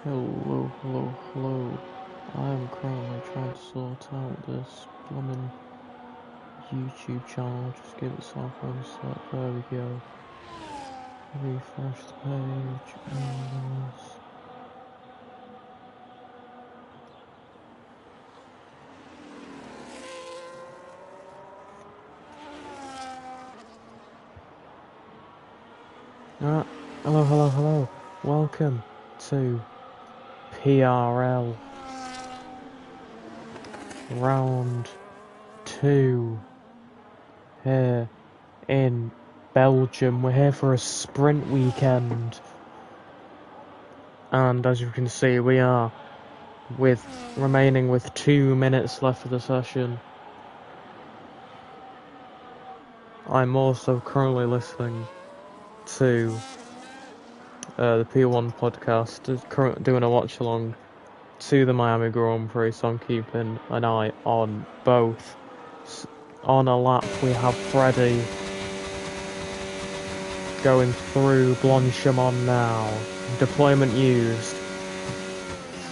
Hello, hello, hello. I am currently trying to sort out this blooming YouTube channel. Just give it software set. There we go. Refresh the page. Windows. Ah, hello, hello, hello. Welcome to PRL Round 2 here in Belgium. We're here for a sprint weekend. And as you can see, we are remaining with 2 minutes left of the session. I'm also currently listening to the P1 podcast, doing a watch along to the Miami Grand Prix, so I'm keeping an eye on both. On a lap, we have Freddie going through Blanchimont now. Deployment used.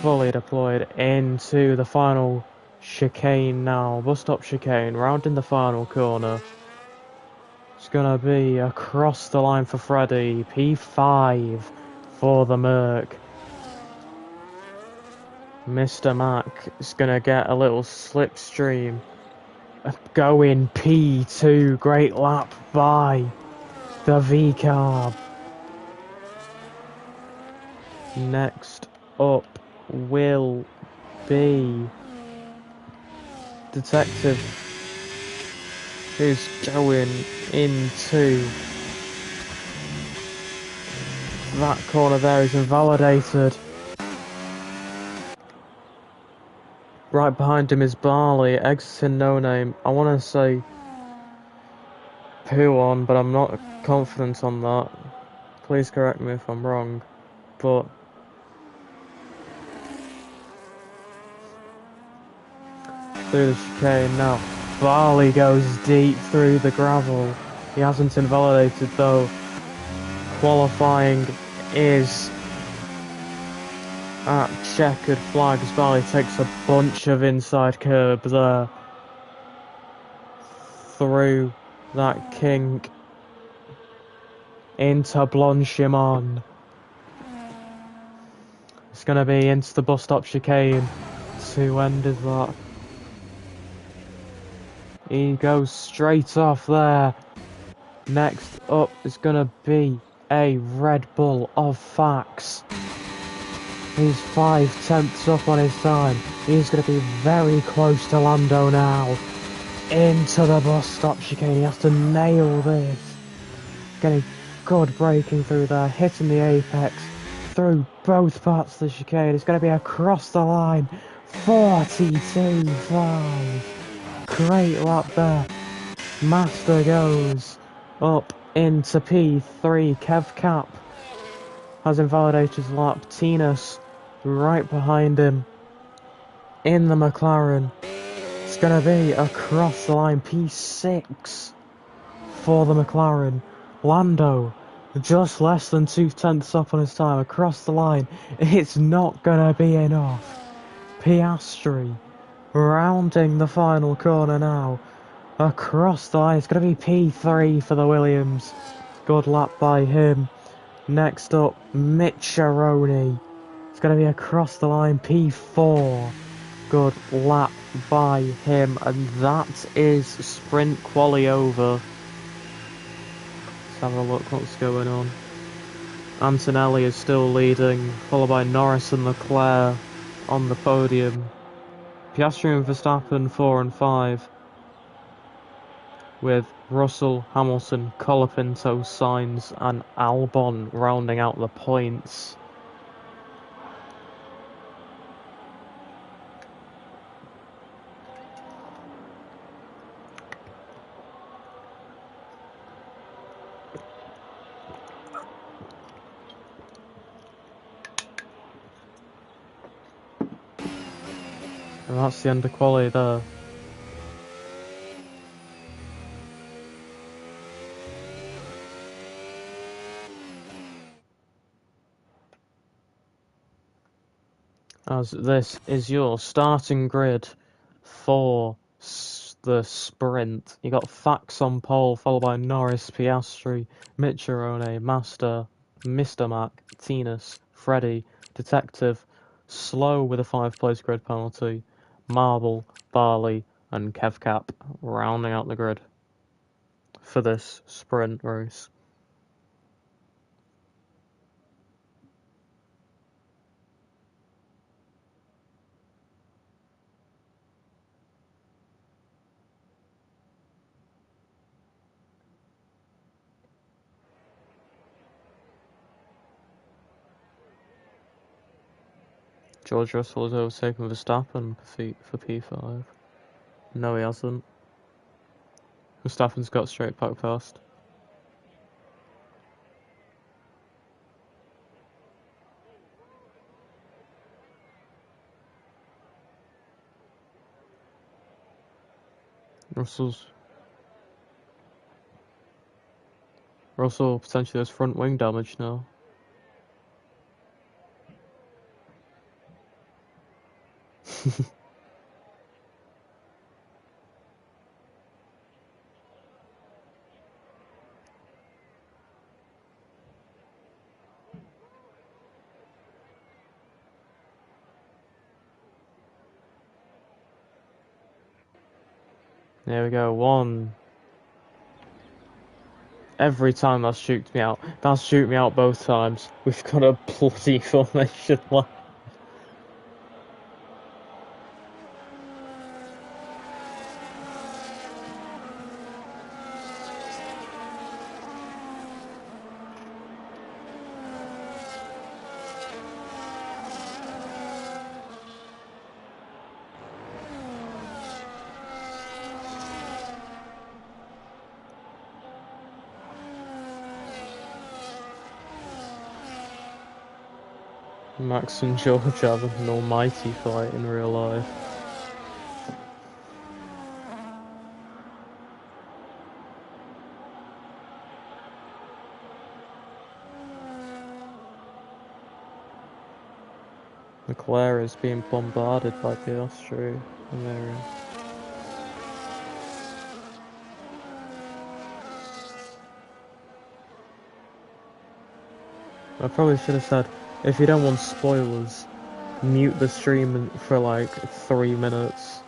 Fully deployed into the final chicane now. Bus stop chicane, rounding the final corner. It's gonna be across the line for Freddie. P5 for the Merc. Mr. Mac is gonna get a little slipstream. Going P2. Great lap by the V-Carb. Next up will be Detective, who's going into that corner there. He's invalidated. Right behind him is Barley, exiting No Name. I want to say Poo-on, but I'm not confident on that. Please correct me if I'm wrong. But through the chicane now. Barley goes deep through the gravel. He hasn't invalidated though. Qualifying is at checkered flags. Barley takes a bunch of inside curb there. Through that kink. Into Blanchimont. It's going to be into the bus stop chicane. To end is that. He goes straight off there. Next up is going to be a Red Bull of Facts. He's 5/10 up on his time. He's going to be very close to Lando now. Into the bus stop chicane. He has to nail this. Getting good braking through there. Hitting the apex. Through both parts of the chicane. It's going to be across the line. 42.5. Great lap there. Master goes up into P3. Kev Cap has invalidated his lap. Tinus right behind him in the McLaren. It's going to be across the line. P6 for the McLaren. Lando just less than 2/10 up on his time across the line. It's not going to be enough. Piastri rounding the final corner now. Across the line, it's going to be P3 for the Williams. Good lap by him. Next up, Micharoni. It's going to be across the line, P4. Good lap by him. And that is sprint quali over. Let's have a look what's going on. Antonelli is still leading, followed by Norris and Leclerc on the podium. Piastri and Verstappen 4 and 5. With Russell, Hamilton, Colapinto, Sainz and Albon rounding out the points. And that's the end of quali there. as this is your starting grid for the sprint. You got Fax on pole, followed by Norris, Piastri, Michelone, Master, Mr. Mac, Tinas, Freddy, Detective, Slow with a 5-place grid penalty, Marble, Barley, and Kevcap rounding out the grid for this sprint race. George Russell has overtaken Verstappen for P5. No, he hasn't. Verstappen's got straight back past. Russell potentially has front wing damage now. There we go, one. Every time that's juked me out. That's juked me out both times. We've got a bloody formation line. Max and George have an almighty fight in real life. Leclerc is being bombarded by Piastri and they're I probably should have said, if you don't want spoilers, mute the stream for like 3 minutes.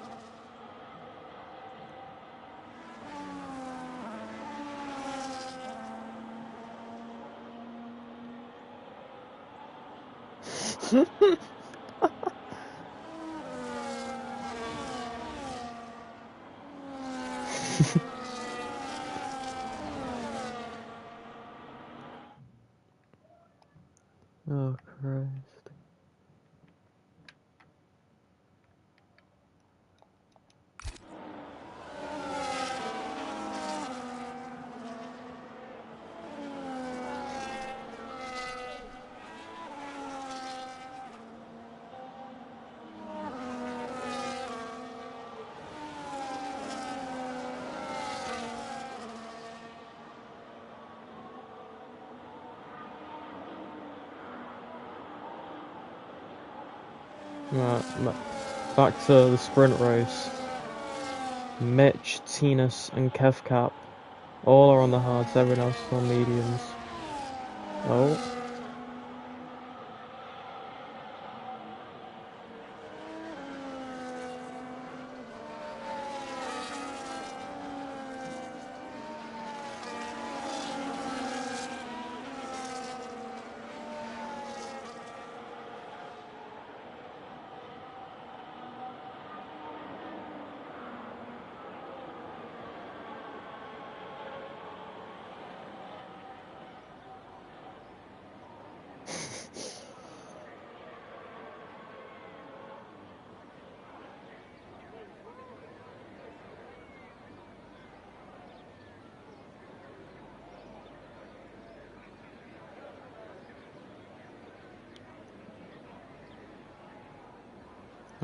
Oh Christ. Right, back to the sprint race. Mitch, Tinas, and Kevcap all are on the hards, everyone else is on mediums. Oh.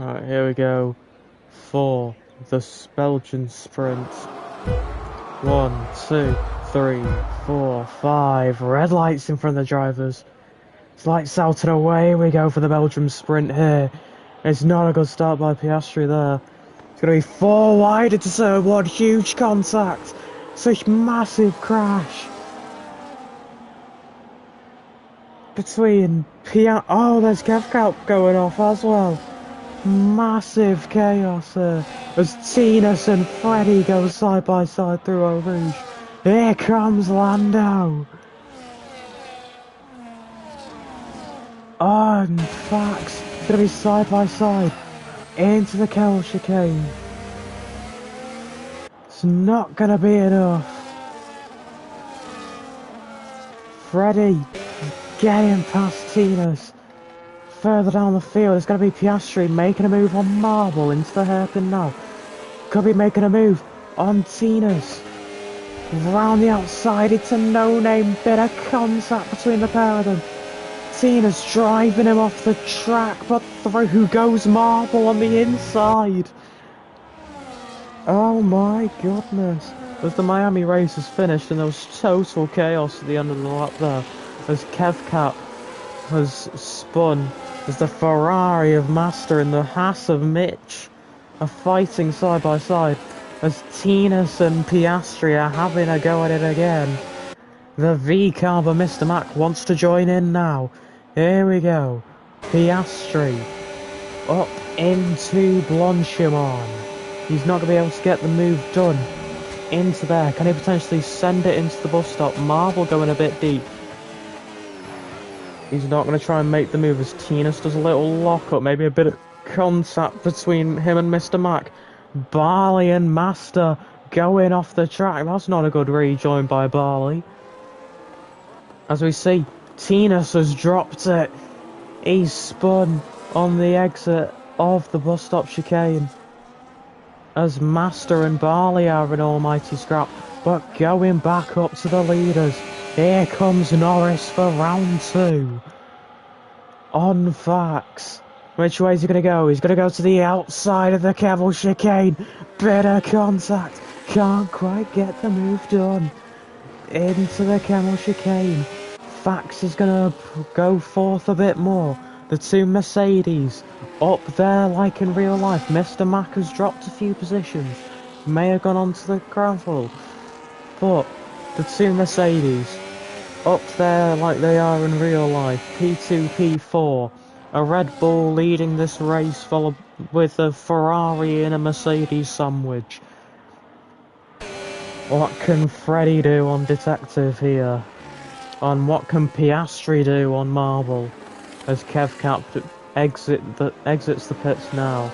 Alright, here we go for the Belgian Sprint. 1, 2, 3, 4, 5. Red lights in front of the drivers. It's lights out and away we go for the Belgium Sprint here. It's not a good start by Piastri there. It's going to be 4 wide into turn 1, huge contact. Such massive crash. Between oh, there's Kevcap going off as well. Massive chaos here. As Tinas and Freddie go side by side through Eau Rouge. Here comes Lando. Oh, and Fax. It's going to be side by side. Into the Kettle chicane. It's not going to be enough. Freddie getting past Tinas. Further down the field, it's going to be Piastri making a move on Marble into the hairpin now. Could be making a move on Tinas. Round the outside, it's a no-name bit of contact between the pair of them. Tina's driving him off the track, but through goes Marble on the inside. Oh my goodness. As the Miami race is finished and there was total chaos at the end of the lap there, as Kevcap has spun, as the Ferrari of Master and the Haas of Mitch are fighting side by side, as Tinas and Piastri are having a go at it again. The V-Carb of Mr. Mac wants to join in now. Here we go. Piastri up into Blanchimon. He's not going to be able to get the move done into there. Can he potentially send it into the bus stop? Marble going a bit deep. He's not going to try and make the move as Tinas does a little lock-up. Maybe a bit of contact between him and Mr. Mac. Barley and Master going off the track. That's not a good rejoin by Barley. As we see, Tinas has dropped it. He's spun on the exit of the bus stop chicane. As Master and Barley are an almighty scrap, but going back up to the leaders. Here comes Norris for round 2. On Fax. Which way is he going to go? He's going to go to the outside of the Kevel chicane. Bit of contact. Can't quite get the move done. Into the Kevel chicane. Fax is going to go forth a bit more. The two Mercedes up there like in real life. Mr. Mac has dropped a few positions. May have gone onto the gravel. But the two Mercedes up there like they are in real life. P2, P4. A Red Bull leading this race followed with a Ferrari and a Mercedes sandwich. What can Freddie do on Detective here? And what can Piastri do on Marble? As Kevcap exits the pits now.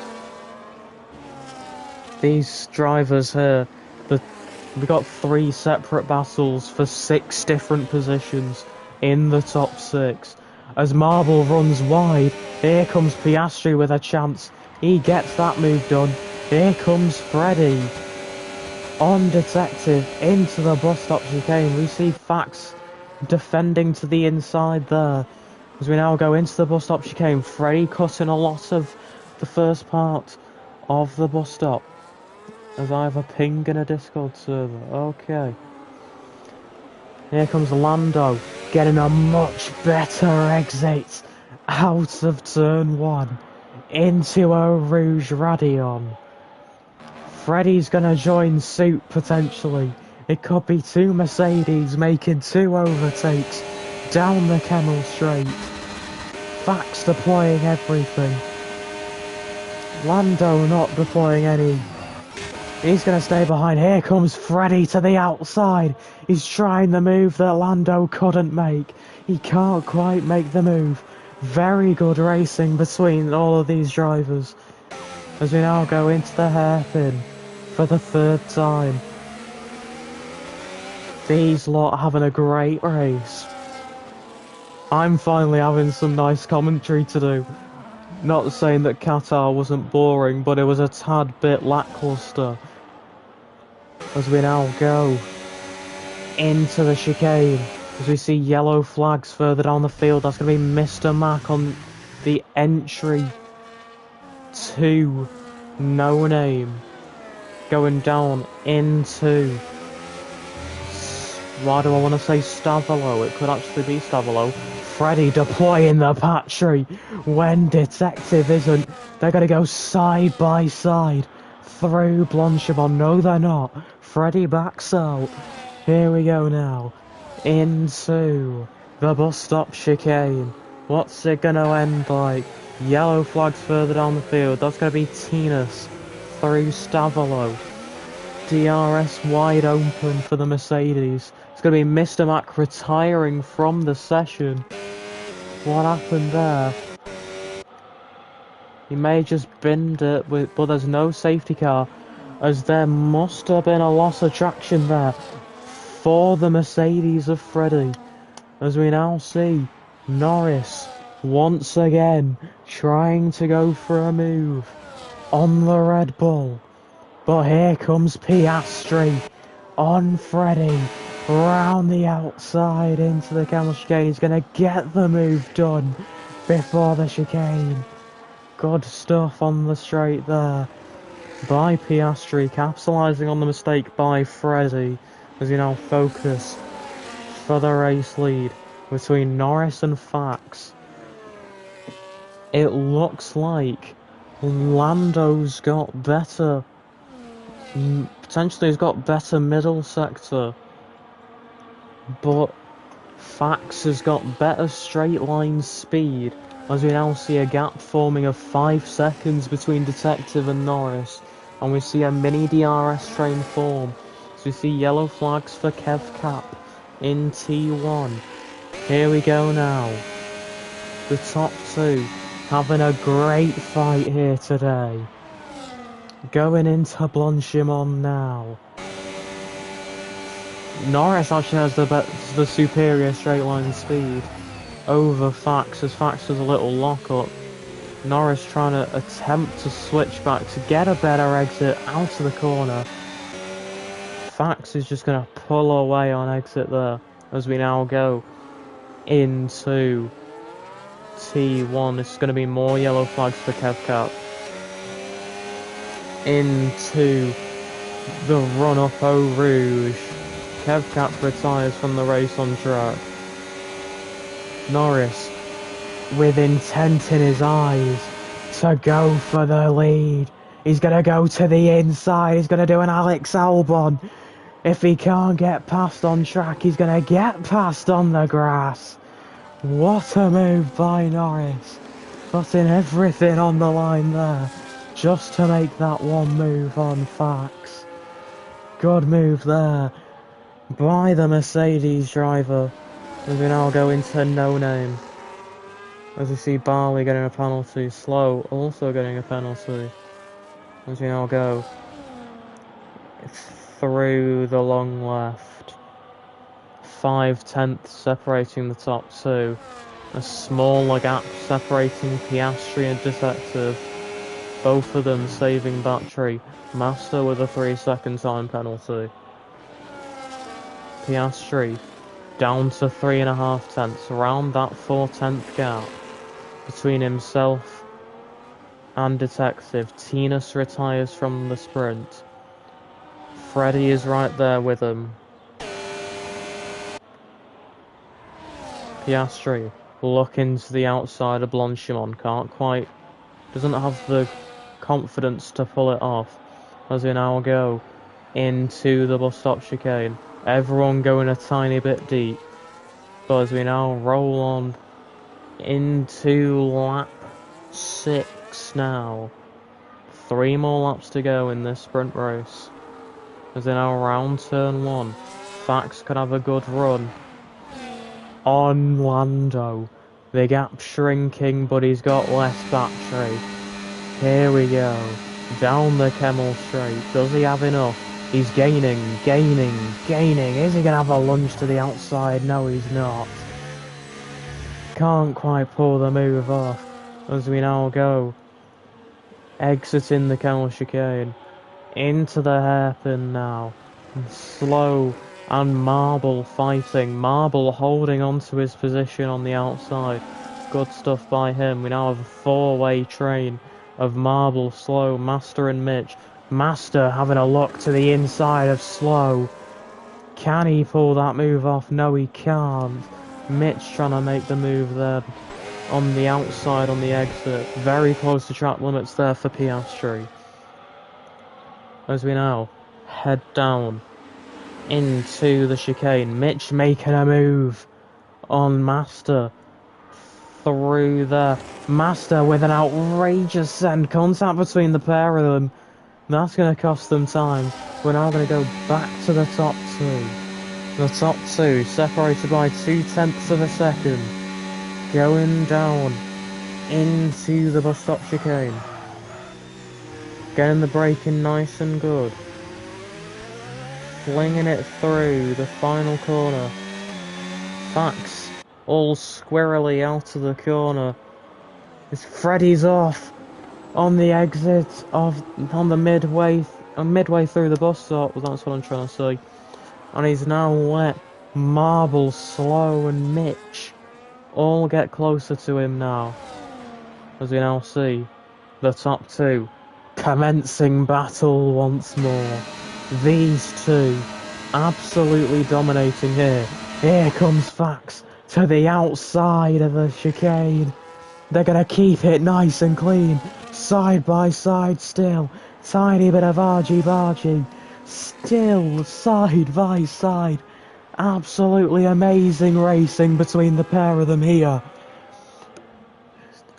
These drivers here, we got 3 separate battles for 6 different positions in the top 6. As Marble runs wide, here comes Piastri with a chance. He gets that move done. Here comes Freddie on Detective into the bus stop chicane. We see Fax defending to the inside there. As we now go into the bus stop chicane, Freddie cutting a lot of the first part of the bus stop. As I have a ping in a Discord server. Okay. Here comes Lando, getting a much better exit out of turn 1 into a Rouge Radion. Freddie's gonna join suit potentially. It could be 2 Mercedes making 2 overtakes down the Kemmel Straight. Fax deploying everything. Lando not deploying any. He's going to stay behind. Here comes Freddie to the outside. He's trying the move that Lando couldn't make. He can't quite make the move. Very good racing between all of these drivers. As we now go into the hairpin for the 3rd time. These lot are having a great race. I'm finally having some nice commentary to do. Not saying that Qatar wasn't boring, but it was a tad bit lackluster. As we now go into the chicane, as we see yellow flags further down the field, that's going to be Mr. Mac on the entry to No Name, going down into, why do I want to say Stavolo? It could actually be Stavolo. Freddy deploying the battery when Detective isn't. They're going to go side by side through Blanchimont. No, they're not. Freddy backs out. Here we go now. Into the bus stop chicane. What's it going to end like? Yellow flags further down the field. That's going to be Tinas through Stavolo. DRS wide open for the Mercedes. It's going to be Mr. Mac retiring from the session. What happened there? He may have just binned it, but there's no safety car, as there must have been a loss of traction there for the Mercedes of Freddy. As we now see Norris once again trying to go for a move on the Red Bull. But here comes Piastri on Freddy, round the outside into the camel chicane. He's going to get the move done before the chicane. Good stuff on the straight there by Piastri, capitalising on the mistake by Freddy, as we now focus for the race lead between Norris and Fax. It looks like Lando's got better. Potentially he's got better middle sector, but Fax has got better straight line speed, as we now see a gap forming of 5 seconds between Detective and Norris, and we see a mini DRS train form. So we see yellow flags for Kev Cap in T1. Here we go now. The top two having a great fight here today. Going into Blanchimont now. Norris actually has the superior straight line speed over Fax, as Fax has a little lock-up. Norris trying to attempt to switch back to get a better exit out of the corner. Fax is just going to pull away on exit there, as we now go into T1. This is going to be more yellow flags for Kev Cap. Into the run-up Eau Rouge. Kev Cap retires from the race on track. Norris, with intent in his eyes, to go for the lead. He's going to go to the inside. He's going to do an Alex Albon. If he can't get past on track, he's going to get past on the grass. What a move by Norris. Putting everything on the line there, just to make that one move on Fax. Good move there by the Mercedes driver. As we now go into No Name. As we see Barley getting a penalty, Slow also getting a penalty. As we now go through the long left. 5/10 separating the top two. A smaller gap separating Piastri and Detective. Both of them saving battery. Master with a 3-second time penalty. Piastri down to 3.5 tenths, around that 4/10 gap between himself and Detective. Tinas retires from the sprint. Freddy is right there with him. Piastri looking to the outside of Blanchimont, doesn't have the confidence to pull it off, as we now go into the bus stop chicane. Everyone going a tiny bit deep, but as we now roll on into lap 6 now. 3 more laps to go in this sprint race. As they now round turn 1. Fax could have a good run on Lando. The gap shrinking, but he's got less battery. Here we go. Down the Kemmel straight. Does he have enough? He's gaining. Is he going to have a lunge to the outside? No, he's not. Can't quite pull the move off. As we now go exiting the Kemmel chicane. Into the hairpin now. Slow and Marble fighting. Marble holding on to his position on the outside. Good stuff by him. We now have a 4-way train of Marble, Slow, Master and Mitch. Master having a look to the inside of Slow. Can he pull that move off? No, he can't. Mitch trying to make the move there on the outside on the exit. Very close to track limits there for Piastri. As we now head down into the chicane. Mitch making a move on Master through there. Master with an outrageous send. Contact between the pair of them. That's going to cost them time. We're now going to go back to the top two. The top two, separated by 0.2 of a second, going down into the bus stop chicane. Getting the braking nice and good. Flinging it through the final corner. Fax all squirrely out of the corner. As Freddy's off on the exit on the midway through the bus stop. Well, that's what I'm trying to say. And he's now let Marble, Slow and Mitch all get closer to him now. As we now see the top two commencing battle once more. These two absolutely dominating here. Here comes Fax to the outside of the chicane. They're going to keep it nice and clean. Side by side still. Tiny bit of argy-bargy. Still side by side. Absolutely amazing racing between the pair of them here.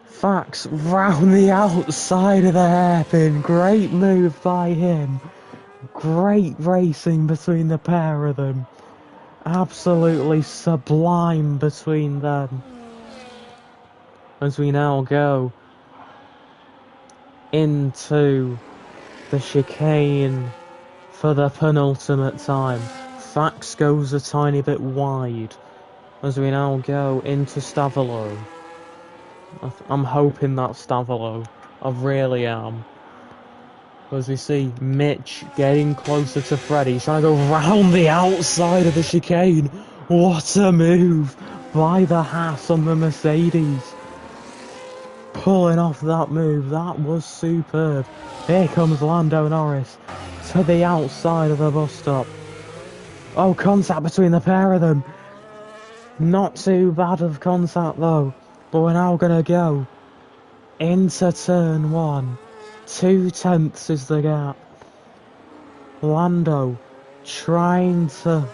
Fax round the outside of the hairpin. Great move by him. Great racing between the pair of them. Absolutely sublime between them. As we now go into the chicane for the penultimate time. Fax goes a tiny bit wide as we now go into Stavolo. I'm hoping that's Stavolo. I really am. As we see Mitch getting closer to Freddy. He's trying to go round the outside of the chicane. What a move by the Haas on the Mercedes. Pulling off that move. That was superb. Here comes Lando Norris to the outside of the bus stop. Oh, contact between the pair of them. Not too bad of contact though. But we're now going to go into turn one. 0.2 is the gap. Lando trying to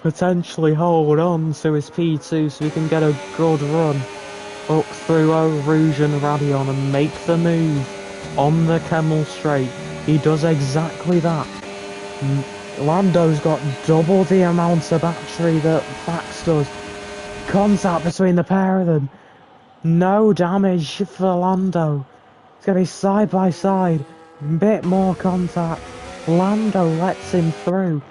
potentially hold on to his P2 so he can get a good run up through Eau Rouge and Radion and make the move on the Kemmel Straight. He does exactly that. Lando's got double the amount of battery that Fax does. Contact between the pair of them. No damage for Lando. It's going to be side by side. Bit more contact. Lando lets him through.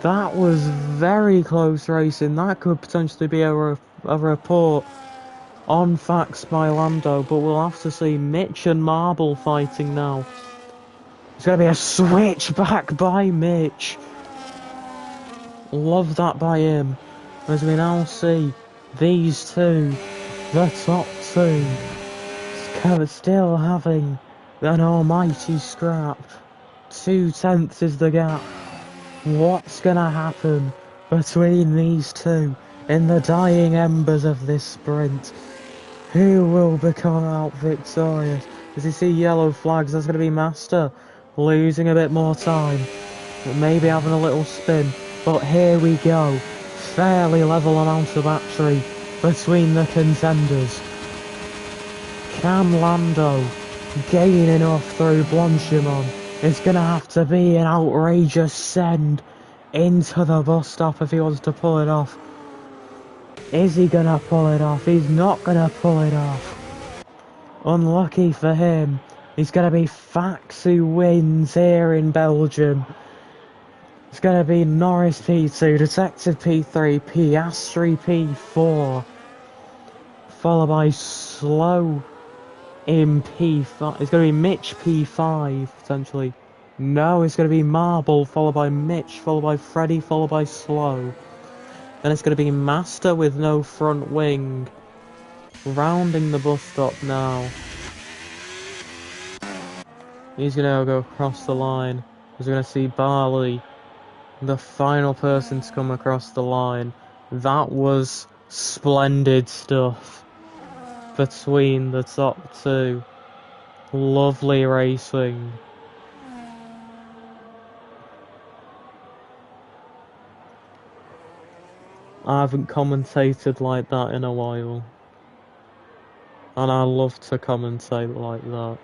That was very close racing. That could potentially be a report on Fax by Lando, but we'll have to see. Mitch and Marble fighting now. It's going to be a switch back by Mitch. Love that by him. As we now see these two, the top two, still having an almighty scrap. 0.2 is the gap. What's going to happen between these two in the dying embers of this sprint? Who will become out victorious? As you see yellow flags, there's going to be Master losing a bit more time, but maybe having a little spin. But here we go. Fairly level amount of battery between the contenders. Can Lando gain enough through Blanchimont? It's going to have to be an outrageous send into the bus stop if he wants to pull it off. Is he going to pull it off? He's not going to pull it off. Unlucky for him. It's going to be Fax who wins here in Belgium. It's going to be Norris P2, Detective P3, Piastri P4, followed by Slow in P5. It's going to be Mitch P5, potentially. No, it's going to be Marble, followed by Mitch, followed by Freddy, followed by Slow. Then it's going to be Master with no front wing. Rounding the bus stop now. He's going to go across the line. We're going to see Barley, the final person to come across the line. That was splendid stuff between the top two. Lovely racing. I haven't commentated like that in a while. And I love to commentate like that.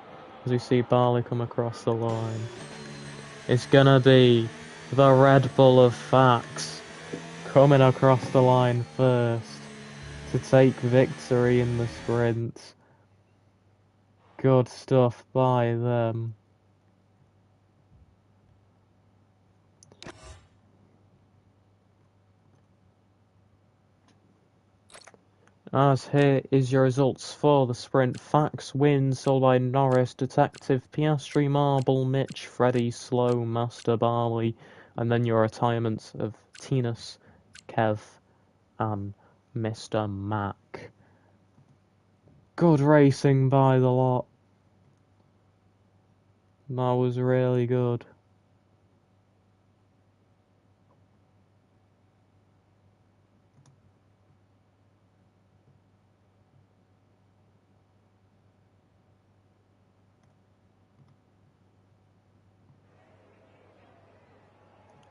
As you see Barley come across the line. It's gonna be the Red Bull of facts coming across the line first to take victory in the sprint. Good stuff by them. As here is your results for the sprint. Fax wins, sold by Norris, Detective, Piastri, Marble, Mitch, Freddie, Slow, Master, Barley, and then your retirements of Tinus, Kev, and Mr. Mac. Good racing by the lot. That was really good.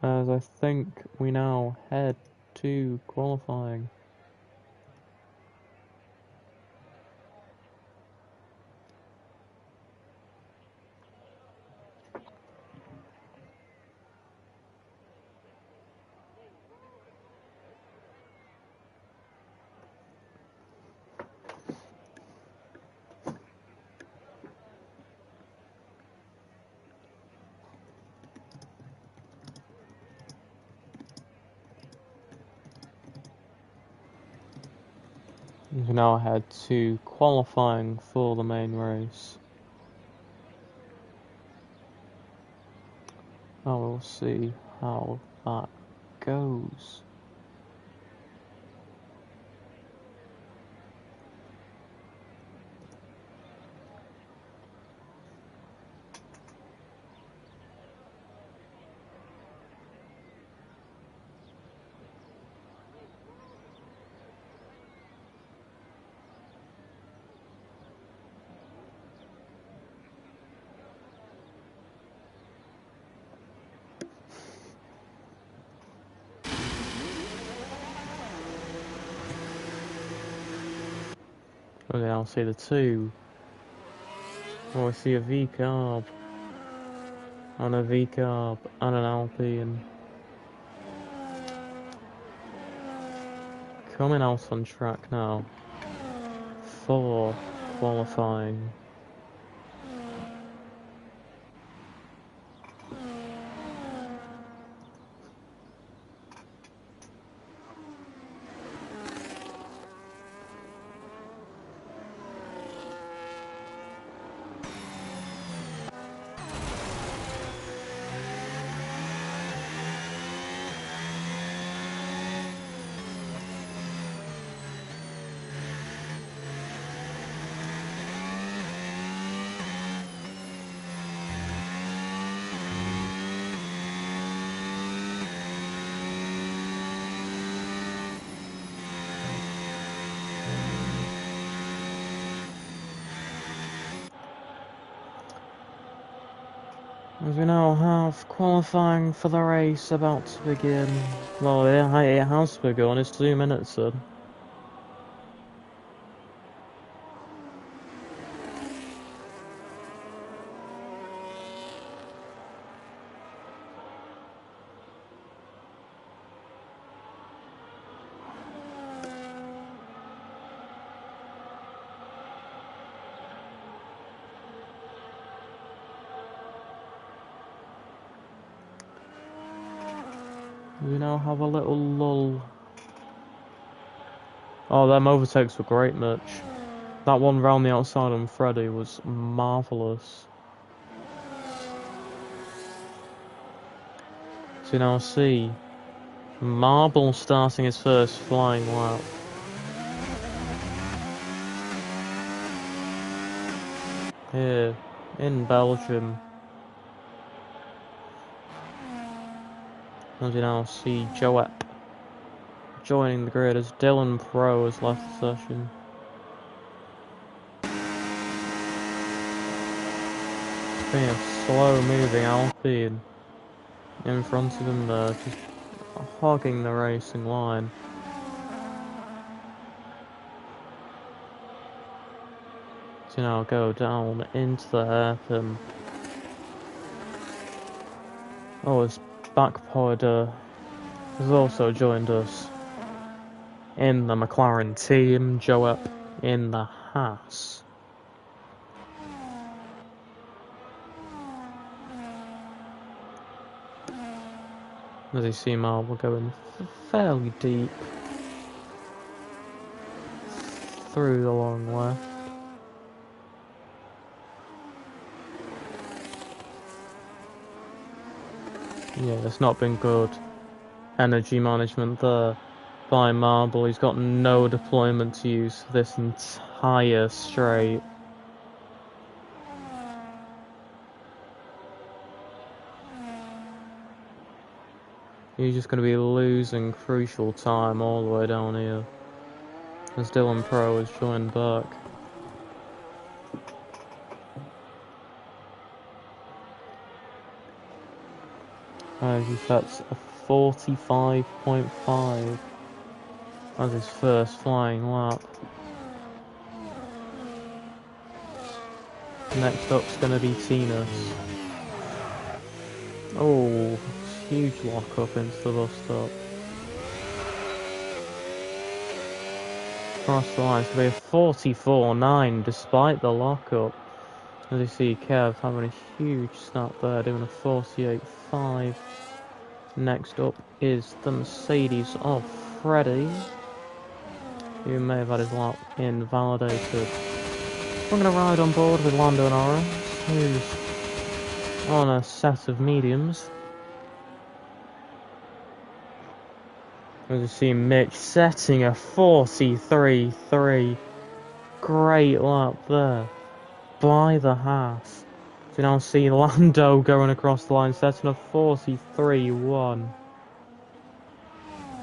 As I think we now head to qualifying. We now head to qualifying for the main race. I will see how that goes. Okay, I'll see the two. Oh, I see a V-carb. And a V-carb. And an Alpine. Coming out on track now. For qualifying. As we now have qualifying for the race about to begin. Well, it has begun. It's 2 minutes in. We now have a little lull. Oh, them overtakes were great, Mitch. That one round the outside on Freddie was marvellous. So you now see Marble starting his first flying lap. Here in Belgium. As you now see joining the grid as Dylan Pro has left the session. It's been a slow moving Alpine in front of him there, just hogging the racing line. To now go down into the hairpin. Oh, his back podder has also joined us in the McLaren team, Joe up in the Haas. As you see, we're going fairly deep through the long left. Yeah, it's not been good energy management there by Marble. He's got no deployment to use for this entire straight. He's just going to be losing crucial time all the way down here as Dylan Pro has joined back. He sets a 45.5 as his first flying lap. Next up's going to be Tinas. Oh, huge lock up into the bus stop. Across the line, it's going to be a 44.9 despite the lockup. As you see, Kev having a huge snap there, doing a 48.5. Next up is the Mercedes of Freddie, who may have had his lap invalidated. We're going to ride on board with Lando Norris, who's on a set of mediums. As you see, Mitch setting a 43.3. Great lap there by the Haas. So you now see Lando going across the line, setting a 43.1.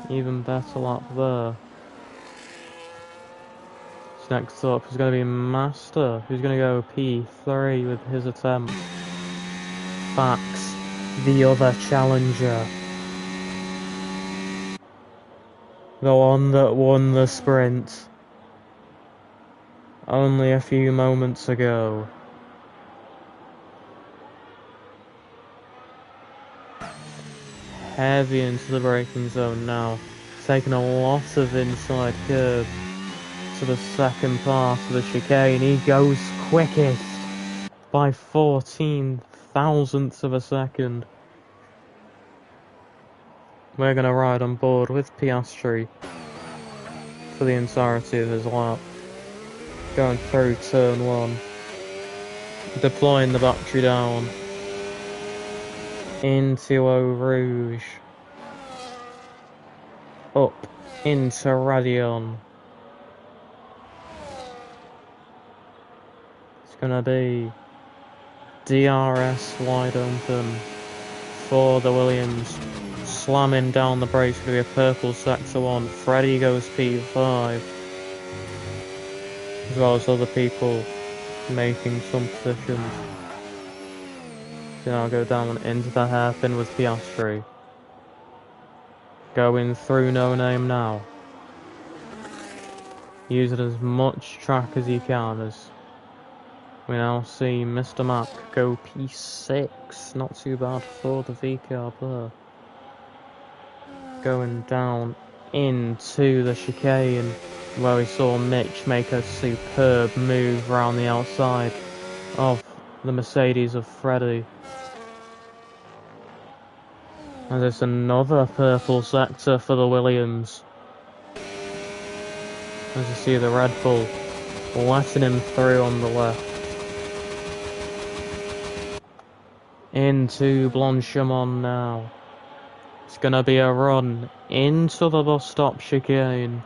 Even better lap there. So next up is going to be Master, who's going to go P3 with his attempt. Fax, the other challenger. The one that won the sprint only a few moments ago. Heavy into the braking zone now, taking a lot of inside curve to the second part of the chicane. He goes quickest by 14 thousandths of a second. We're going to ride on board with Piastri for the entirety of his lap. Going through turn 1. Deploying the battery down into Eau Rouge. Up into Radion. It's going to be DRS wide open for the Williams. Slamming down the brakes, going to be a purple sector 1. Freddie goes P5. As well as other people making some positions. So now go down into the hairpin with Piastri. Going through No Name now. Using as much track as he can as we now see Mr. Mack go P6. Not too bad for the V-Carb there. Going down into the chicane where we saw Mitch make a superb move around the outside of the Mercedes of Freddie. And there's another purple sector for the Williams. As you see the Red Bull letting him through on the left. Into Blanchimont now. It's going to be a run into the bus stop chicane.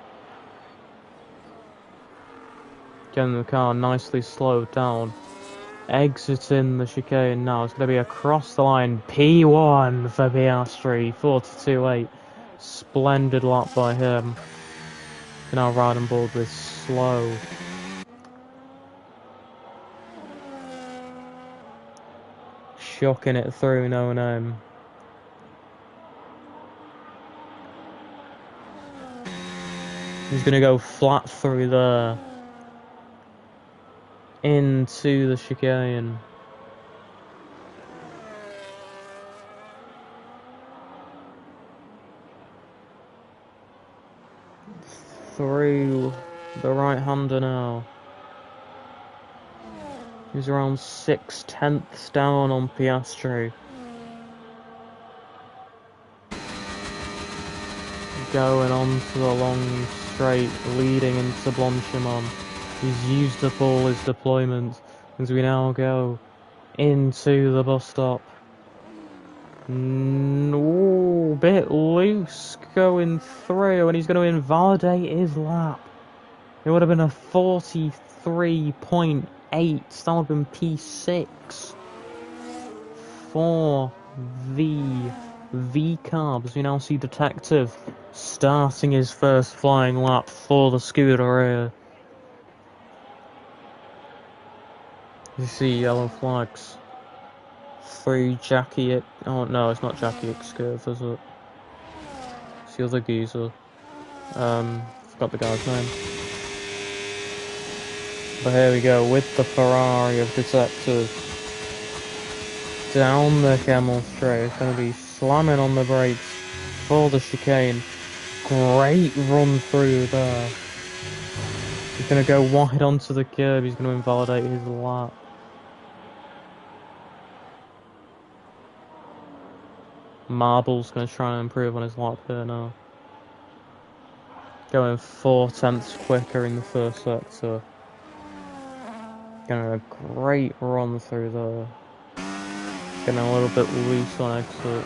Getting the car nicely slowed down. Exiting the chicane now. It's going to be across the line. P1 for Piastri. 42.8. Splendid lap by him. Can now ride on board with slow. Shocking it through, no name. He's gonna go flat through there. Into the chicane. Through the right-hander now. He's around 6/10 down on Piastri. Going on to the long straight, leading into Blanchimont. He's used up all his deployments as we now go into the bus stop. No, bit loose going through, and he's going to invalidate his lap. It would have been a 43.8. That would have been P6 for the V-Carbs. We now see Detective starting his first flying lap for the Scuderia. You see yellow flags. 3 Jackie... Oh no, it's not Jackie Excurve, is it? It's the other geezer. Forgot the guy's name. But here we go, with the Ferrari of Detective. Down the Camel Straight. It's going to be slamming on the brakes for the chicane. Great run through there. He's going to go wide onto the curb. He's going to invalidate his lap. Marble's going to try and improve on his lap here now. Going 4/10 quicker in the first sector. Getting a great run through there. Getting a little bit loose on exit.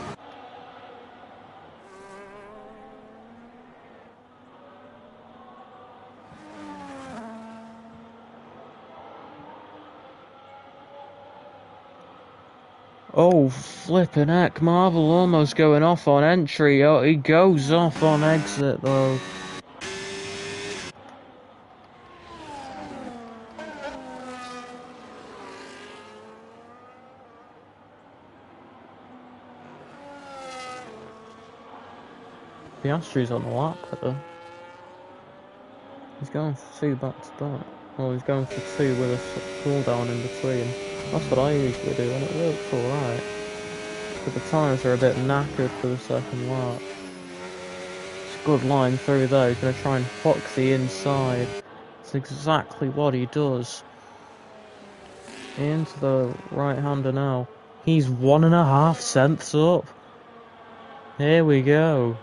Oh, flippin' heck, Marvel almost going off on entry. Oh, he goes off on exit though. Piastri's on the lap here. He's going for 2 back to back. Well, he's going for 2 with a cool down in between. That's what I usually do, and it looks alright. But the tyres are a bit knackered for the second lap. It's a good line through though. He's going to try and hook the inside. That's exactly what he does. Into the right-hander now. He's 1.5 cents up. Here we go.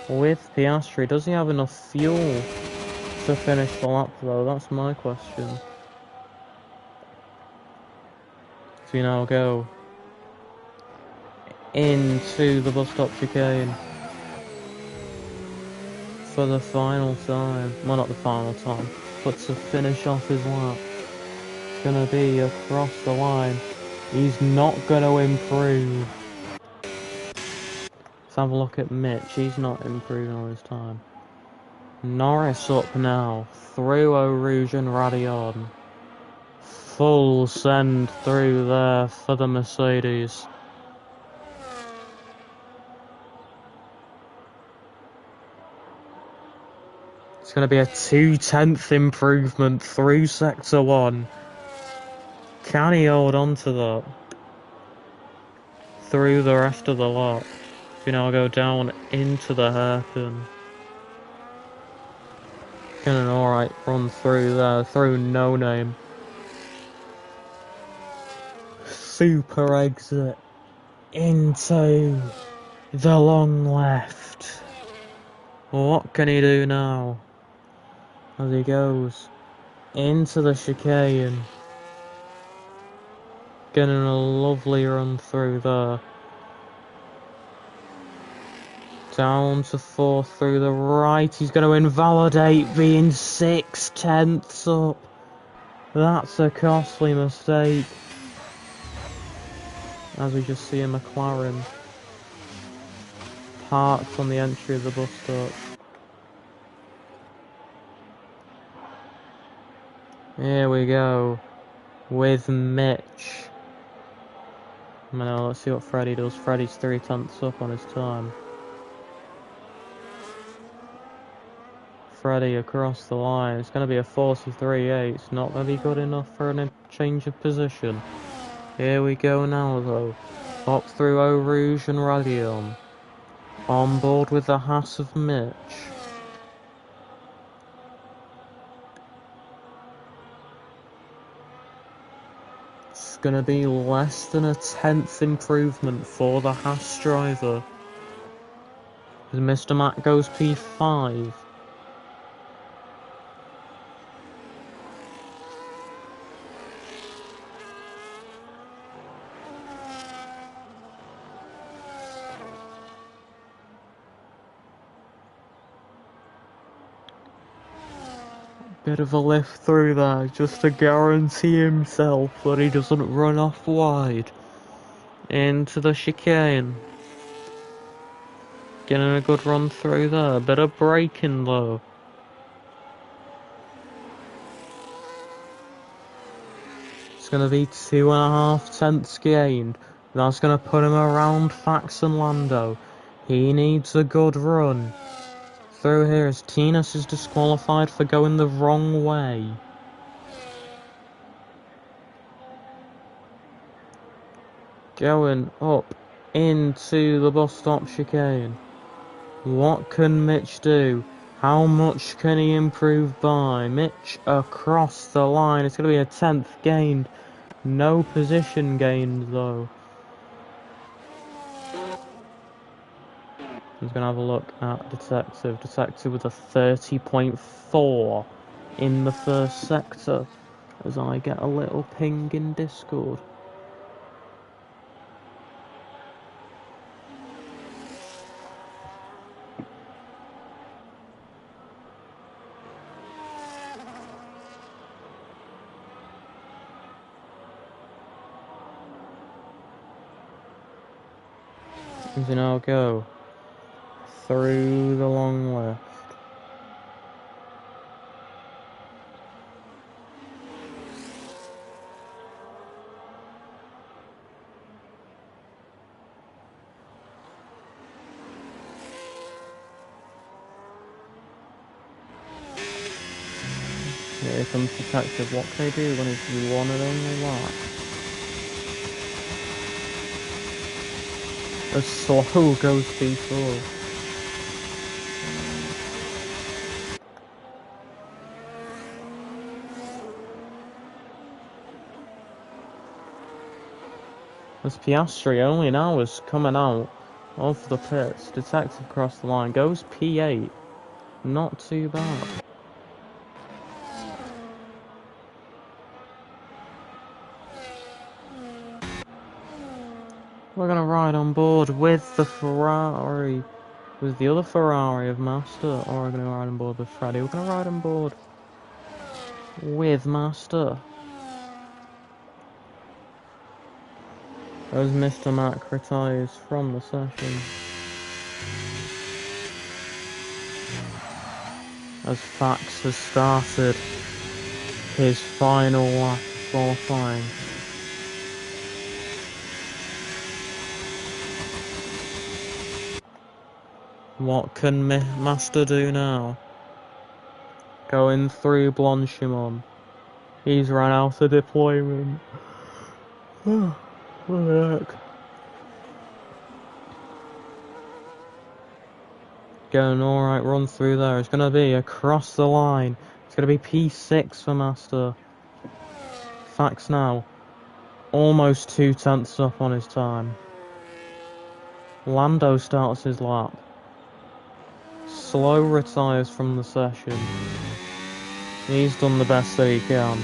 With Piastri, does he have enough fuel to finish the lap though? That's my question. So we now go into the bus stop chicane for the final time. Well, not the final time, but to finish off his lap. It's gonna be across the line. He's not gonna improve. Let's have a look at Mitch. He's not improving all his time. Norris up now, through Eau Rouge and Radion. Full send through there for the Mercedes. It's going to be a 2/10 improvement through Sector 1. Can he hold on to that through the rest of the lot? We now go down into the hairpin. Getting an alright run through there, through No Name. Super exit into the long left. What can he do now? As he goes into the chicane. Getting a lovely run through there. Down to 4th through the right. He's going to invalidate being 6/10 up. That's a costly mistake. As we just see a McLaren parked on the entry of the bus stop. Here we go. With Mitch. Now let's see what Freddie does. Freddie's 3/10 up on his time. Freddie across the line. It's going to be a 43.8. It's not going to be good enough for a change of position. Here we go now though. Up through Eau Rouge and Radion. On board with the hat of Mitch. It's going to be less than a 10th improvement for the Haas driver. As Mr. Matt goes P5. Bit of a lift through there, just to guarantee himself that he doesn't run off wide. Into the chicane. Getting a good run through there. Bit of braking though. It's going to be 2.5 tenths gained. That's going to put him around Fax and Lando. He needs a good run. Through here as Tinas is disqualified for going the wrong way. Going up into the bus stop chicane. What can Mitch do? How much can he improve by? Mitch across the line. It's going to be a 10th gained. No position gained though. I'm going to have a look at Detective. Detective with a 30.4 in the first sector. As I get a little ping in Discord. As we now go through the long left. Here comes Detective. What can he do when he's one and only lap? A slow goes P4. As Piastri only now is coming out of the pits. Detective across the line. Goes P8. Not too bad. We're going to ride on board with the Ferrari. With the other Ferrari of Master. Or we're going to ride on board with Freddy. We're going to ride on board with Master. As Mr. Mac retires from the session. As Fax has started his final lap of qualifying. What can Master do now? Going through Blanchimon. He's run out of deployment. Look. Going alright, run through there. It's going to be across the line. It's going to be P6 for Master. Fax now. Almost 2 tenths up on his time. Lando starts his lap. Slow retires from the session. He's done the best that he can.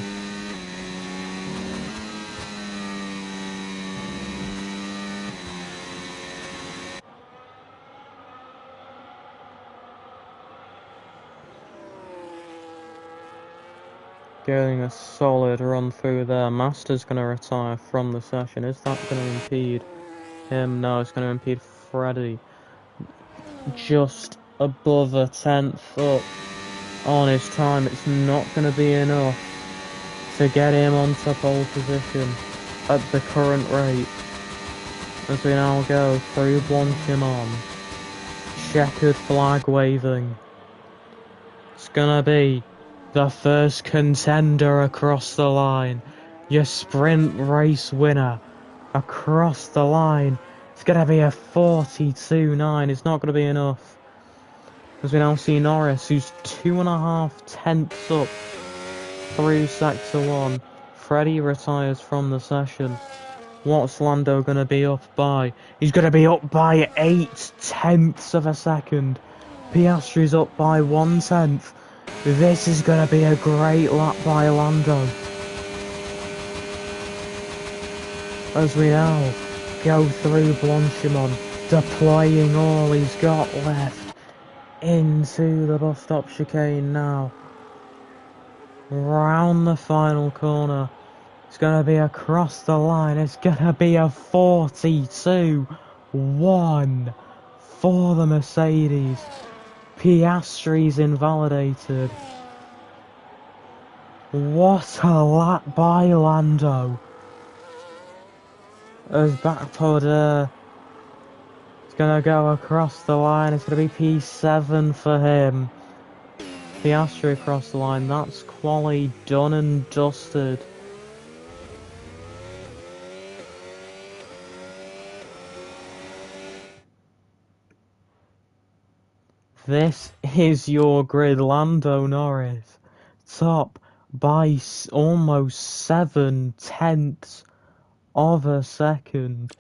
Getting a solid run through there. Master's going to retire from the session. Is that going to impede him? No, it's going to impede Freddy. just above a tenth up on his time. It's not going to be enough to get him onto pole position at the current rate. As we now go through Blanchimon, checkered flag waving. It's gonna be the first contender across the line. Your sprint race winner across the line. It's gonna be a 42.9. It's not gonna be enough. As we now see Norris, who's 2.5 tenths up through sector 1. Freddie retires from the session. What's Lando gonna be up by? He's gonna be up by 8 tenths of a second. Piastri's up by 1 tenth. This is gonna be a great lap by Lando. As we now go through Blanchimon, deploying all he's got left into the bus stop chicane now. Round the final corner. It's gonna be across the line. It's gonna be a 42.1 for the Mercedes. Piastri's invalidated. What a lap by Lando. As Backpod is gonna go across the line. It's gonna be P7 for him. Piastri across the line. That's quali done and dusted. This is your grid. Lando Norris top by almost 7 tenths of a second.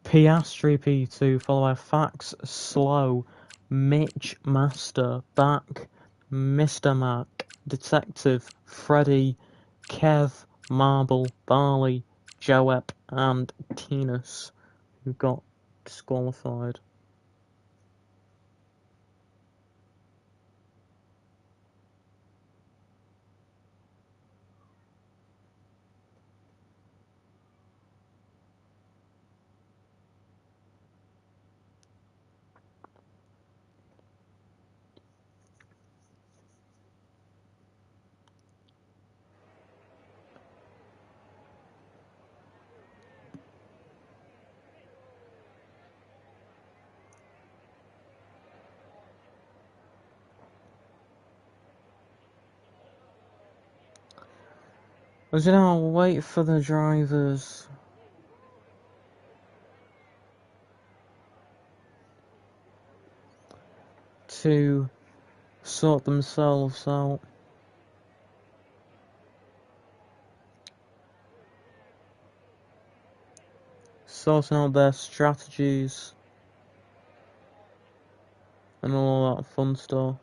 Piastri P2 followed by Fax Slow, Mitch Master, Back, Mr. Mac, Detective, Freddy, Kev, Marble, Barley, Joep and Tinus, who got disqualified. As you now wait for the drivers to sort themselves out. Sorting out their strategies and all that fun stuff.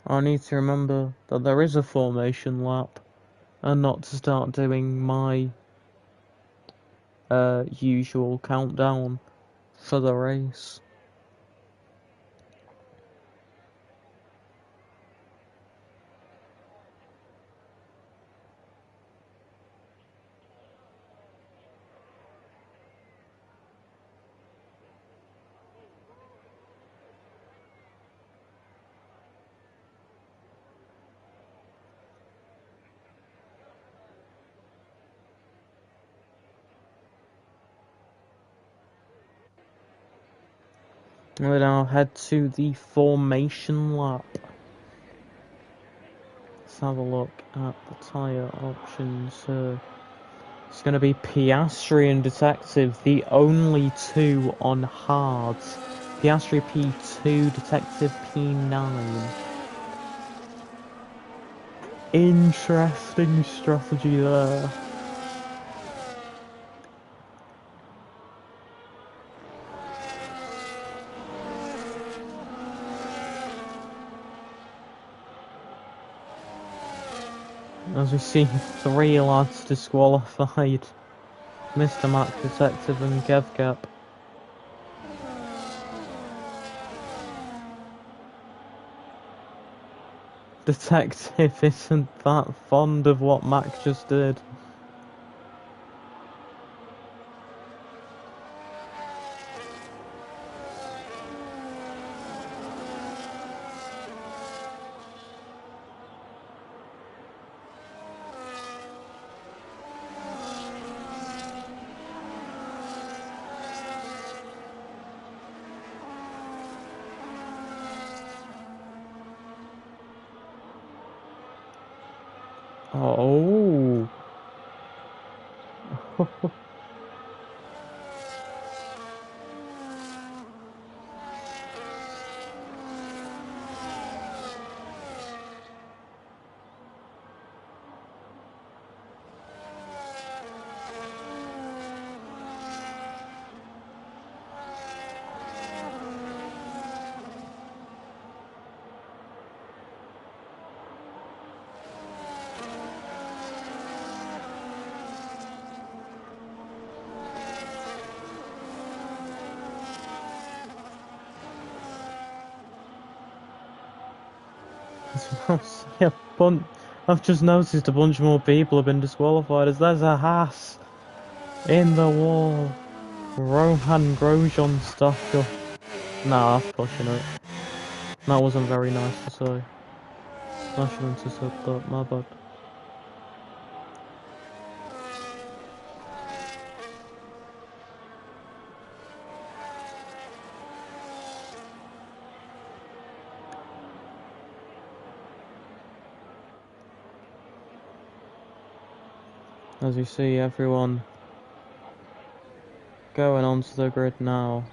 I need to remember that there is a formation lap and not to start doing my usual countdown for the race. We now head to the formation lap. Let's have a look at the tyre options here. It's going to be Piastri and Detective, the only two on hards. Piastri P2, Detective P9. Interesting strategy there. As we see 3 lads disqualified. Mr. Mac, Detective and Kevcap. detective isn't that fond of what Mac just did. Oh. I've just noticed a bunch more people have been disqualified as there's a Haas in the wall. Rohan Grosjean stuff. Nah, that's pushing it. That wasn't very nice to say. I shouldn't have said that, my bad. As you see, everyone going onto the grid now.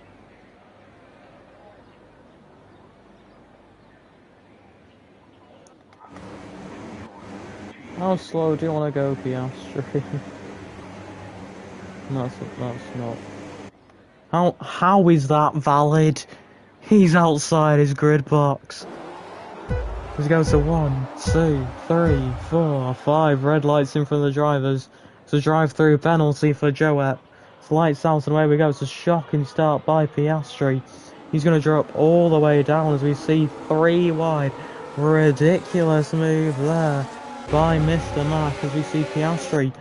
How slow do you want to go, Piastri? That's not. How is that valid? He's outside his grid box. He goes to 1, 2, 3, 4, 5 red lights in front of the drivers. It's a drive-through penalty for Joet. It's lights out and away we go. It's a shocking start by Piastri. He's going to drop all the way down as we see 3 wide. Ridiculous move there by Mr. Mack as we see Piastri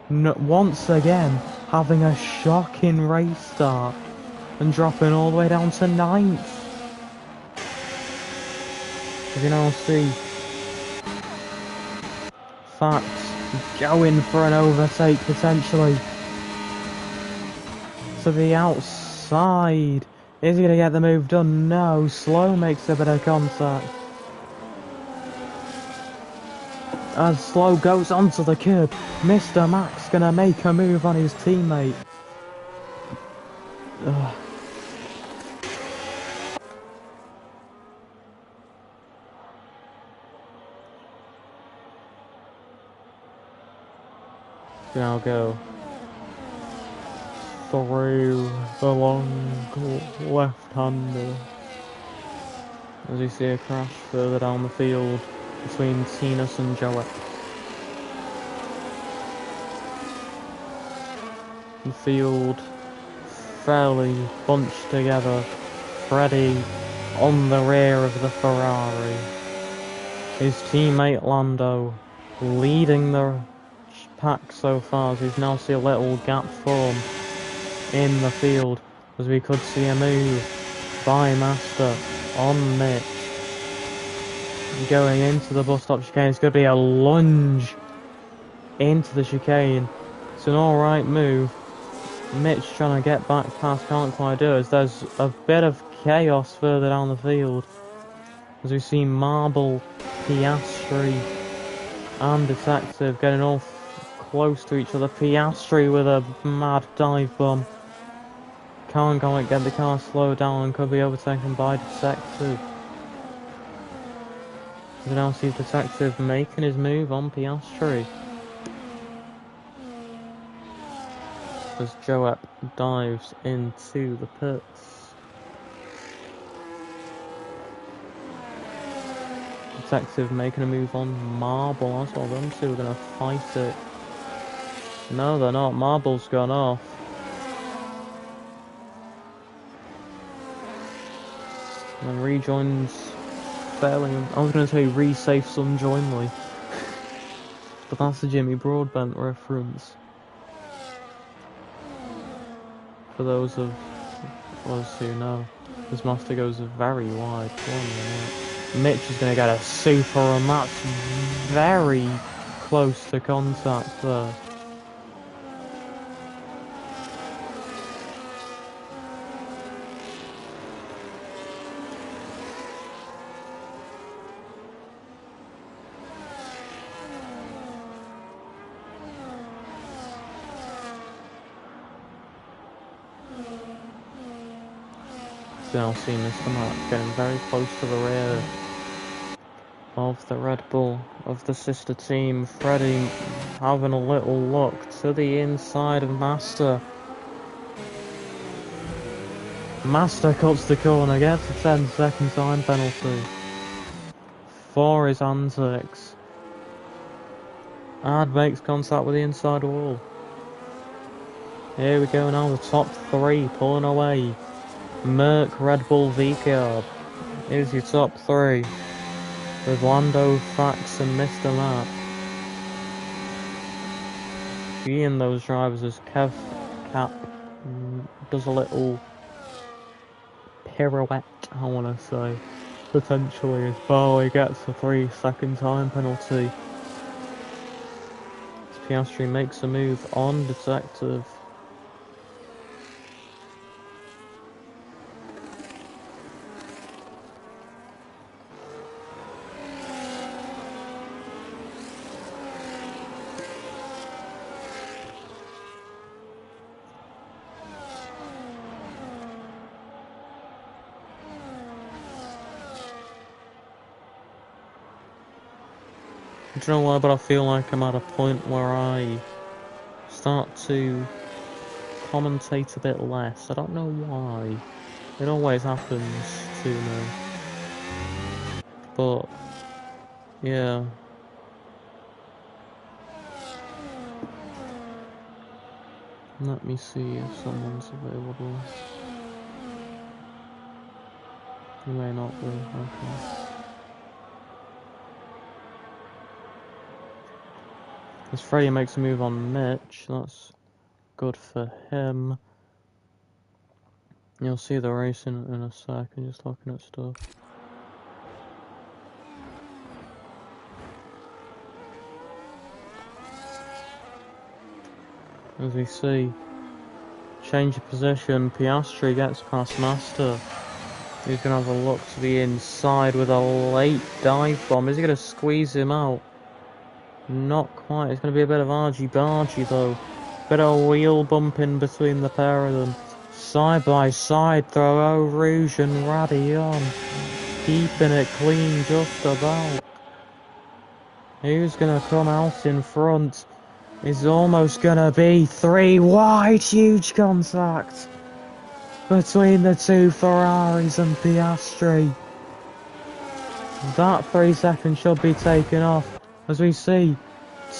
once again having a shocking race start and dropping all the way down to 9th. You can all see Facts going for an overtake potentially to the outside. Is he going to get the move done? No. Slow makes a bit of contact. As Slow goes onto the curb, Mr. Mack's going to make a move on his teammate. Ugh. Now go through the long left-hander as you see a crash further down the field between Tinas and Joet. The field fairly bunched together. Freddie on the rear of the Ferrari. His teammate Lando leading the pack so far as we now see a little gap form in the field as we could see a move by Master on Mitch going into the bus stop chicane. It's going to be a lunge into the chicane. It's an alright move. Mitch trying to get back past, can't quite do it. There's a bit of chaos further down the field as we see Marble, Piastri and Detective getting all close to each other. Piastri with a mad dive bomb. Can't quite get the car slowed down and could be overtaken by Detective. We now see Detective making his move on Piastri as Joet dives into the pits. Detective making a move on Marble. That's what them two are going to fight it. No, they're not. Marble's gone off. And rejoins failing him. I was going to say resafe Sun Joinley, but that's a Jimmy Broadbent reference. For those of us who know, this Master goes very wide. Mitch is going to get a super, and that's very close to contact there. Now see Mr. Matt getting very close to the rear of the Red Bull of the sister team. Freddie having a little look to the inside of Master. Master cuts the corner, gets a 10-second time penalty for his antics. And makes contact with the inside wall. Here we go now, the top three pulling away. Merc, Red Bull, V-Carb. Here's your top three. With Lando, Fax and Mr. Matt. Being those drivers as Kev Cap does a little pirouette, I want to say. Potentially as Barley gets a 3-second time penalty. As Piastri makes a move on Detective. Do you know why? But I feel like I'm at a point where I start to commentate a bit less. I don't know why. It always happens to me. But, yeah. Let me see if someone's available. He may not be, okay. As Freddie makes a move on Mitch, that's good for him. You'll see the race in a second, just looking at stuff. As we see, change of position, Piastri gets past Master. He's going to have a look to the inside with a late dive bomb. Is he going to squeeze him out? Not quite. It's going to be a bit of argy-bargy though. Bit of wheel bumping between the pair of them. Side by side throw, oh, Rouge and Radillon. Keeping it clean just about. Who's going to come out in front? It's almost going to be 3 wide. Huge contact between the two Ferraris and Piastri. That 3 seconds should be taken off. As we see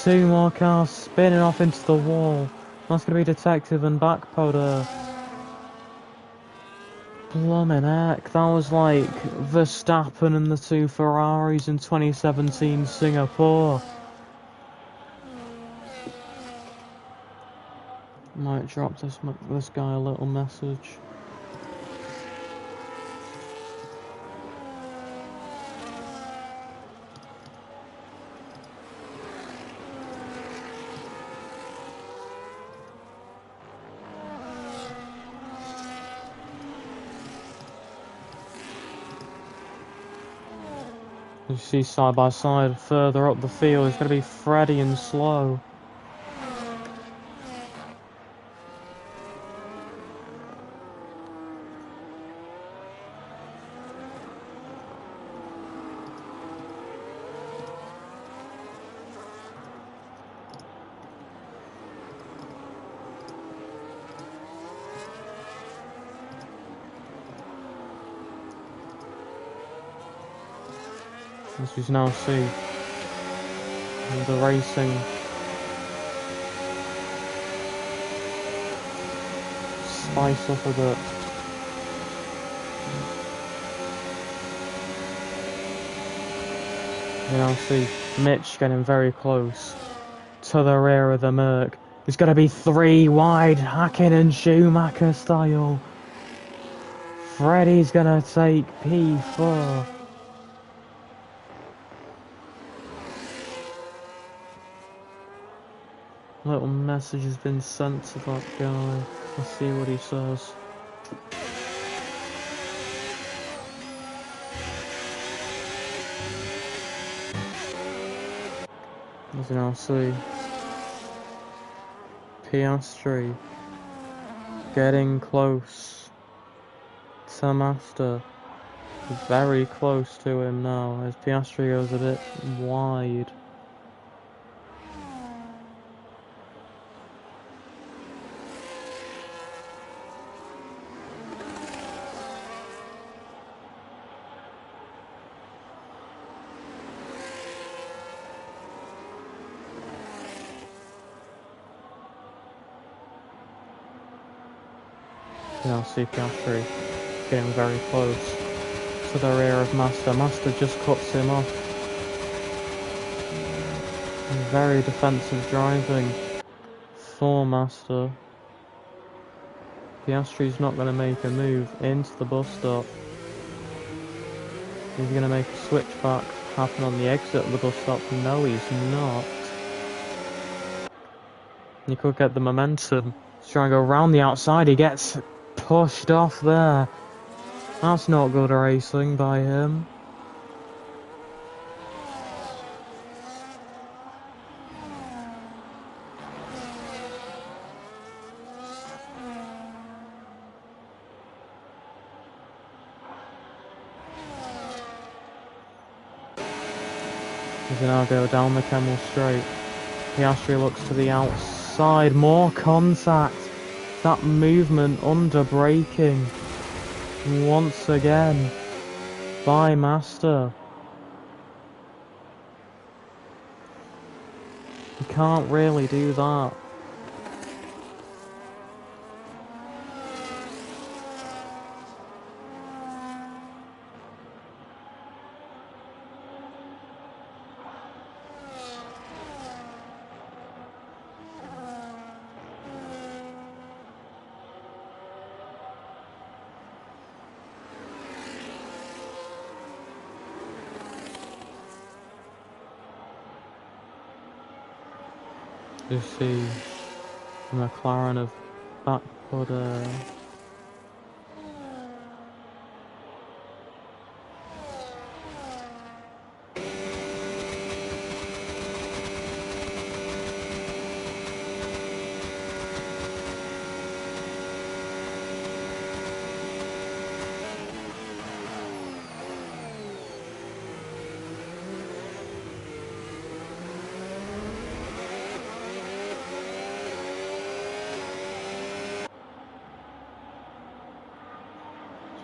2 more cars spinning off into the wall. That's going to be Detective and Backpoder. Blummin' heck, that was like Verstappen and the 2 Ferraris in 2017 Singapore. Might drop this guy a little message. You see side by side further up the field, it's going to be Freddie and Slow. As we now see the racing spice up a bit. You know, see Mitch getting very close to the rear of the Merc. It's going to be 3 wide, Hackett and Schumacher style. Freddie's going to take P4. Little message has been sent to that guy. Let's see what he says. As you now see, Piastri getting close to Master. Very close to him now as Piastri goes a bit wide. You now see Piastri getting very close to the rear of Master. Master just cuts him off. Very defensive driving for Master. Piastri's not going to make a move into the bus stop. He's going to make a switchback happen on the exit of the bus stop. No, he's not. He could get the momentum. He's trying to go around the outside. He gets pushed off there. That's not good racing by him. He can now go down the Kemmel straight. Piastri looks to the outside. More contact. That movement under braking. Once again by Master. You can't really do that. You see the McLaren have backput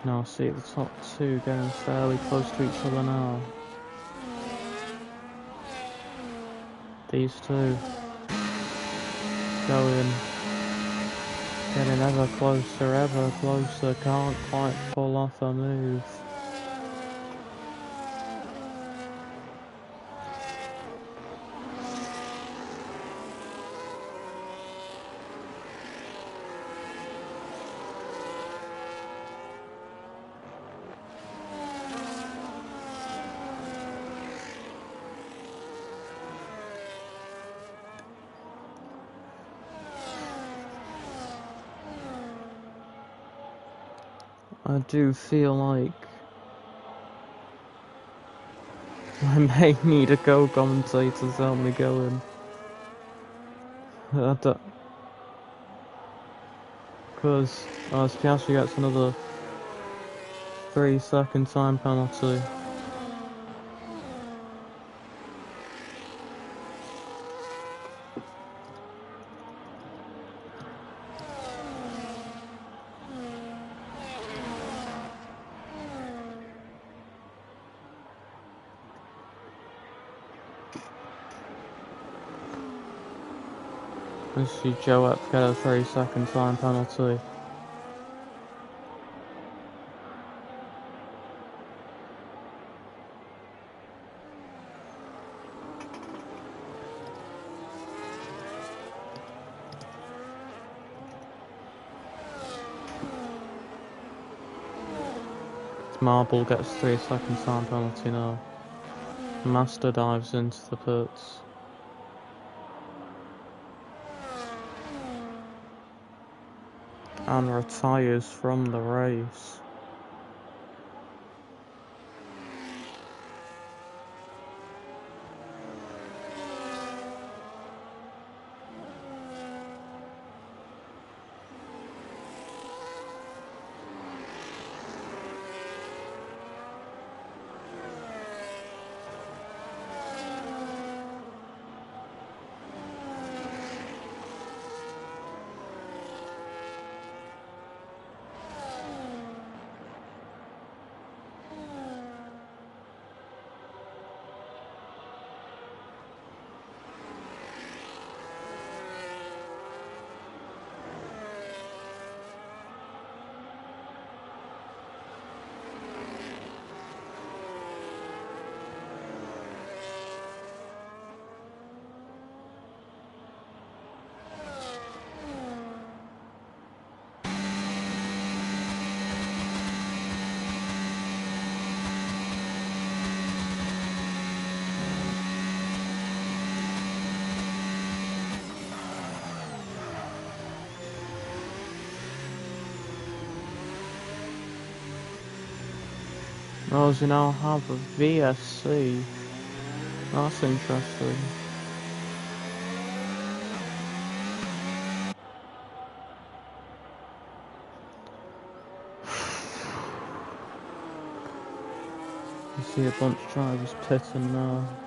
now see the top two getting fairly close to each other now. These two going, getting ever closer, can't quite pull off a move. I do feel like I may need a co-commentator to help me going. Because as Piastri gets another 3-second time penalty. Let's see Joe up get a 3-second time penalty. Marble gets 3 second time penalty now. Master dives into the pits. And retires from the race. Oh, you now have a VSC. That's interesting. You see a bunch of drivers pitting now.